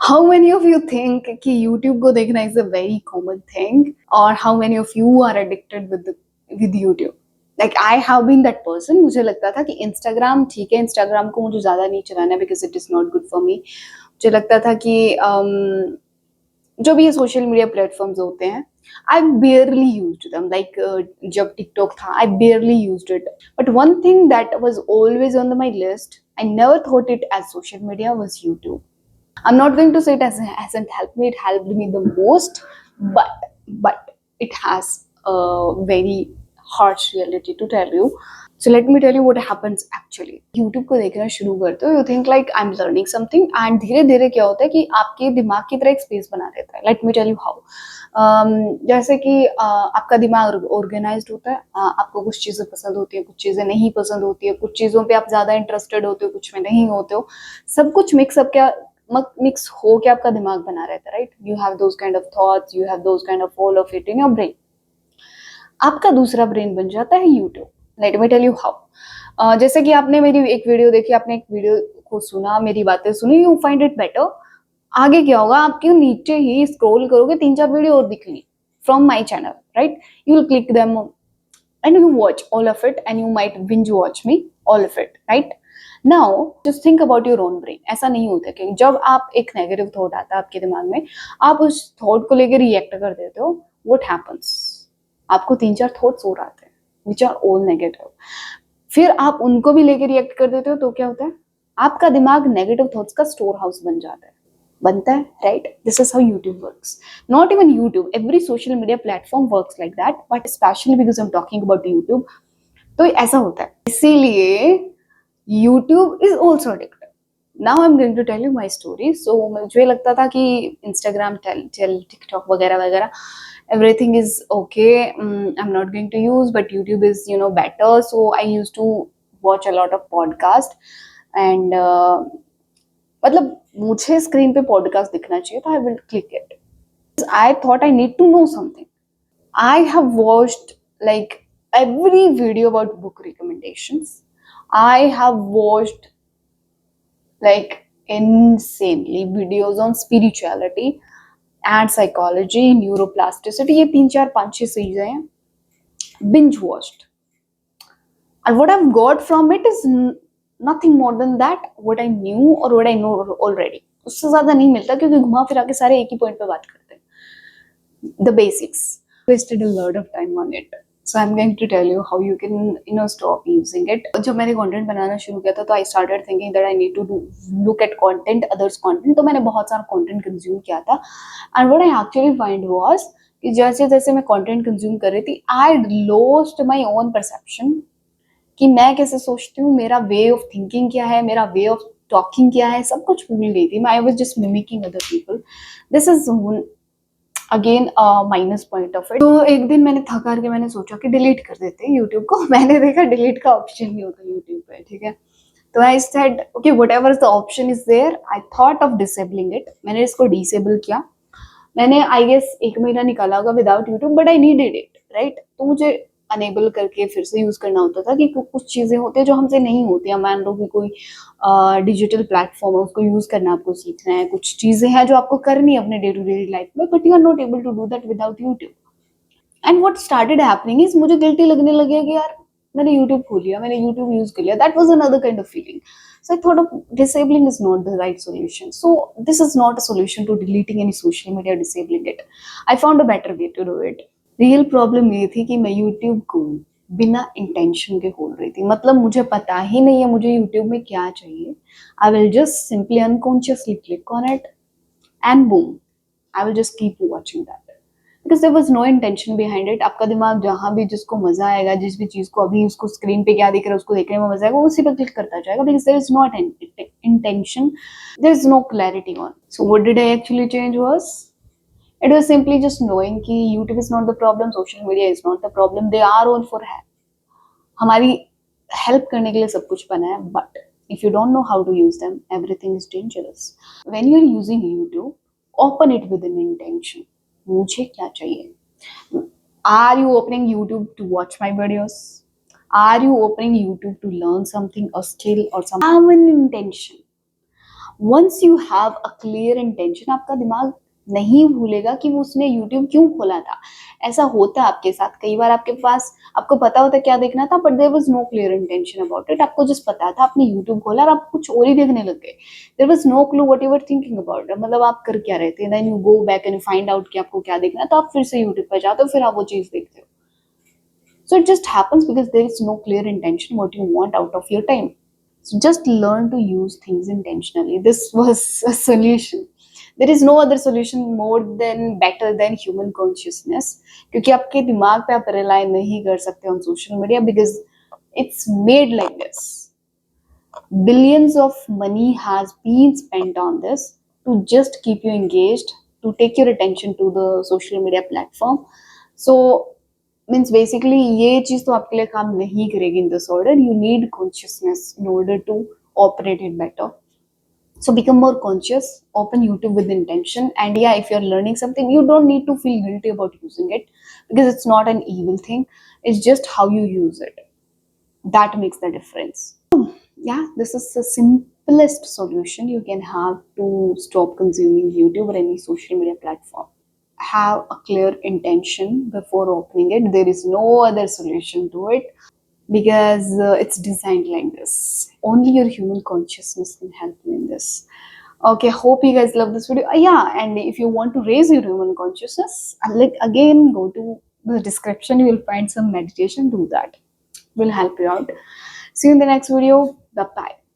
How many of you think कि YouTube को देखना is a very common thing, or how many of you are addicted with YouTube? Like I have been that person. मुझे लगता था कि Instagram ठीक है, Instagram को मुझे ज़्यादा नहीं चलाना because it is not good for me. मुझे लगता था कि जो भी ये सोशल मीडिया प्लेटफॉर्म्स होते हैं, I barely used them. Like जब TikTok था, I barely used it. But one thing that was always on my list, I never thought it as social media, was YouTube. I'm not going to say it hasn't helped me. It helped me the most, but it has a very harsh reality to tell you. So let me tell you what happens actually. YouTube को देखना शुरू करते हो, you think like I'm learning something, and धीरे धीरे क्या होता है कि आपके दिमाग की तरह एक स्पेस बना देता है. Let me tell you how. जैसे कि आपका दिमाग ऑर्गेनाइज्ड होता है, आपको कुछ चीज़ें पसंद होती है, कुछ चीज़ें नहीं पसंद होती है, कुछ चीज़ों पे आप ज़्यादा इंटरेस्टेड होते हो, कुछ में नहीं होते हो. सब कुछ मिक्स हो के आपका दिमाग बना रहता है, right? You have those kind of thoughts, you have those kind of all of it in your brain. आपका दूसरा ब्रेन बन जाता है YouTube. Let me tell you how. जैसे कि आपने मेरी एक वीडियो देखी, आपने एक वीडियो को सुना, मेरी बातें सुनी, यू फाइंड इट बेटर. आगे क्या होगा, आप क्यों नीचे ही स्क्रॉल करोगे, 3-4 वीडियो और दिख ली from my channel, right? You will click them and you watch all of it and you might binge watch me all of it, right? Now just think about your own brain. ऐसा नहीं होता कि जब आप एक negative thought आता है आपके दिमाग में, आप उस थॉट को लेकर रिएक्ट कर देते हो. what happens? आपको 3-4 थॉट्स और आते हैं which are all negative. फिर आप उनको भी लेकर रिएक्ट कर देते हो तो क्या होता है, आपका दिमाग नेगेटिव थॉट्स का स्टोर हाउस बनता है, right? This is how YouTube works. Not even YouTube, every social media platform works like that, but specially because I am talking about YouTube, तो ऐसा होता है. इसीलिए YouTube is also addictive. Now I am going to tell you my story. So मुझे लगता था कि Instagram, TikTok वगैरह वगैरह everything is okay. I'm not going to use, but YouTube is better. So I used to watch a lot of podcast, and मतलब मुझे screen पे podcast दिखना चाहिए तो I will click it. I thought I need to know something. I have watched like every video about book recommendations. I have watched like insanely videos on spirituality and psychology, neuroplasticity. ये 3-4-5-6 चीजें हैं. Binge watched. And what I've got from it is nothing more than that, what I knew or what I know already. उससे ज्यादा नहीं मिलता क्योंकि घुमा फिरा के सारे एक ही पॉइंट पे बात करते हैं. The basics. Wasted a lot of time on it. So I'm going to tell you how you can stop using it. जब मैंने कंटेंट बनाना शुरू किया था तो I started thinking that I need to look at content, others content. तो मैंने बहुत सारा content consume किया था. And what I actually find was कि जैसे जैसे मैं content consume कर रही थी, I lost my own perception कि मैं कैसे सोचती हूँ, मेरा वे ऑफ थिंकिंग क्या है, मेरा वे ऑफ टॉकिंग क्या है, सब कुछ भूल गई थी. I was just mimicking other people. This is again minus point of it. तो एक दिन मैंने थक हार के मैंने सोचा कि डिलीट कर देते हैं यूट्यूब को. मैंने देखा डिलीट का ऑप्शन नहीं होता यूट्यूब पे, ठीक है? तो I said okay whatever the option is there, I thought of disabling it. मैंने इसको डिसेबल किया. मैंने आई गेस 1 महीना निकाला होगा without YouTube, but I needed it, right? तो मुझे अनेबल करके फिर से यूज करना होता था कि कुछ चीजें होती है जो हमसे नहीं होती है. मान लो कि कोई डिजिटल प्लेटफॉर्म है, उसको यूज करना आपको सीखना है. कुछ चीजें हैं जो आपको करनी है अपने डे टू डे लाइफ में, but you are not able to do that without YouTube. And what started happening is मुझे गिल्टी लगने लगे कि यार मैंने यूट्यूब खोल लिया, मैंने यूट्यूब यूज कर लिया. That was another kind of feeling. So I thought of disabling is not the right solution. So this is not a solution to deleting any social media, disabling it. I found a better way to do it. Real problem ये थी कि मैं YouTube को बिना intention के खोल रही थी. मतलब मुझे पता ही नहीं है मुझे यूट्यूब में क्या चाहिए. I will just simply unconsciously click on it and boom, I will just keep watching that because there was no intention behind it. आपका दिमाग जहां भी जिसको मजा आएगा, जिस भी चीज को अभी उसको स्क्रीन पे क्या दिख रहा है उसको देखने में मजा आएगा, वो उसी पर क्लिक करता जाएगा because there is not intention, there is no clarity on. So what did I actually change was, it was simply just knowing कि YouTube is not the problem, social media is not the problem. They are all for help. हमारी help करने के लिए सब कुछ बना है, but if you don't know how to use them, everything is dangerous. When you are using YouTube, open it with an intention. मुझे क्या चाहिए? Are you opening YouTube to watch my videos? Are you opening YouTube to learn something, a skill or something? Have an intention. once you have a clear intention, आपका दिमाग नहीं भूलेगा कि वो उसने YouTube क्यों खोला था. ऐसा होता है आपके साथ कई बार. आपके पास, आपको पता होता है क्या देखना था, but there was no clear intention about it. आपको जस्ट पता था, आपने YouTube खोला और आप कुछ और ही देखने लग गए. There was no clue what you were thinking about. मतलब आप कर क्या रहे थे. Then you go back and find out कि आपको क्या देखना है, तो आप फिर से YouTube पे जाते हो, फिर आप वो चीज देखते हो. So it just happens because there is no clear intention what you want out of your time. So just learn to use things intentionally. This was a solution. There is no other solution more than better than human consciousness. क्योंकि आपके दिमाग पे आप rely नहीं कर सकते on social media because it's made like this. Billions of money has been spent on this to just keep you engaged, to take your attention to the social media platform. So means basically ये चीज तो आपके लिए काम नहीं करेगी in this order. You need consciousness in order to operate it better. So become more conscious, open YouTube with intention, and yeah, if you're learning something, you don't need to feel guilty about using it because it's not an evil thing. It's just how you use it that makes the difference. Yeah, this is the simplest solution you can have to stop consuming YouTube or any social media platform. Have a clear intention before opening it. There is no other solution to it because it's designed like this. Only your human consciousness can help you in this. Okay, hope you guys love this video. Yeah, and if you want to raise your human consciousness, like again, go to the description. You will find some meditation. Do that. Will help you out. See you in the next video. Bye bye.